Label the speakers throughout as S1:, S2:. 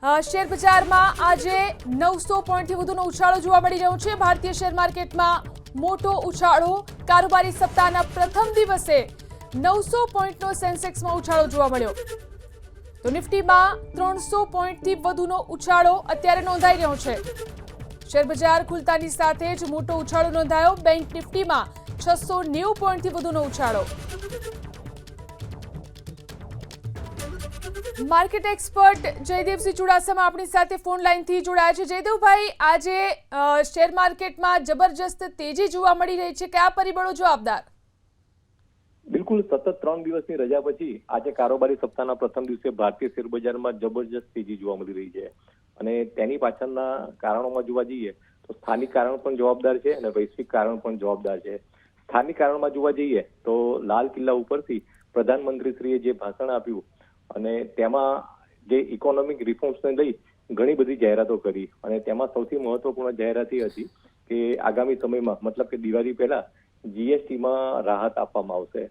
S1: Share બજારમાં આજે 900 પોઈન્ટથી વધુનો ઉછાળો જોવા મળી રહ્યો છે। ભારતીય શેર માર્કેટમાં મોટો ઉછાળો। કારોબારી સપ્તાહના પ્રથમ દિવસે 900 પોઈન્ટનો સેન્સેક્સમાં ઉછાળો જોવા મળ્યો। તો નિફ્ટીમાં 300 પોઈન્ટથી વધુનો ઉછાળો અત્યારે નોંધાઈ રહ્યો છે। શેર બજાર ખુલતાની સાથે જ મોટો ઉછાળો નોંધાયો। બેંક નિફ્ટીમાં 690 પોઈન્ટથી વધુનો ઉછાળો। માર્કેટ એક્સપર્ટ જયદેવસિંહ ચુડાસમા આપણી સાથે ફોન લાઈનથી જોડાયા છે। જયદેવભાઈ, આજે શેર માર્કેટમાં જબરજસ્ત તેજી જોવા મળી રહી છે, કયા પરિબળો જવાબદાર?
S2: બિલકુલ, સતત 3 દિવસની રજા પછી આજે કારોબારી સપ્તાહના પ્રથમ દિવસે ભારતીય શેર બજારમાં જબરજસ્ત તેજી જોવા મળી રહી છે અને તેની પાછળના કારણોમાં જોવા જઈએ તો સ્થાનિક કારણ પણ જવાબદાર છે અને વૈશ્વિક કારણ પણ જવાબદાર છે। સ્થાનિક કારણમાં જોવા જઈએ તો લાલ કિલ્લા ઉપરથી પ્રધાનમંત્રીશ્રીએ જે ભાષણ આપ્યું અને તેમાં જે ઇકોનોમિક રિફોર્મ્સને લઈ ઘણી બધી જાહેરાતો કરી અને તેમાં સૌથી મહત્વપૂર્ણ જાહેરાત એ હતી કે આગામી સમયમાં મતલબ કે દિવાળી પહેલા જીએસટીમાં રાહત આપવામાં આવશે।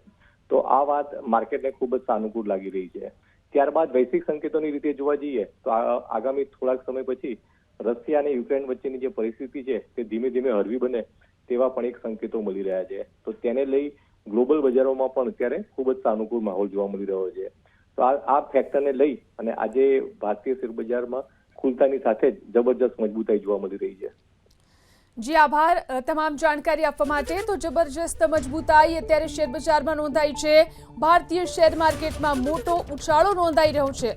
S2: તો આ વાત માર્કેટને ખૂબ જ સાનુકૂળ લાગી રહી છે। ત્યારબાદ વૈશ્વિક સંકેતોની રીતે જોવા જઈએ તો આગામી થોડાક સમય પછી રશિયા અને યુક્રેન વચ્ચેની જે પરિસ્થિતિ છે તે ધીમે ધીમે હળવી બને તેવા પણ એક સંકેતો મળી રહ્યા છે। તો તેને લઈ ગ્લોબલ બજારોમાં પણ અત્યારે ખૂબ જ સાનુકૂળ માહોલ જોવા મળી રહ્યો છે। તો આ ફેક્ટરને લઈ અને આજે ભારતીય શેર બજારમાં ખુલતાની સાથે જ જબરજસ્ત મજબૂતાઈ જોવા મળી રહી છે।
S1: જી આભાર તમામ જાણકારી આપવા માટે। તો જબરજસ્ત મજબૂતાઈ અત્યારે શેર બજારમાં નોંધાઈ છે। ભારતીય શેર માર્કેટમાં મોટો ઉછાળો નોંધાઈ રહ્યો છે।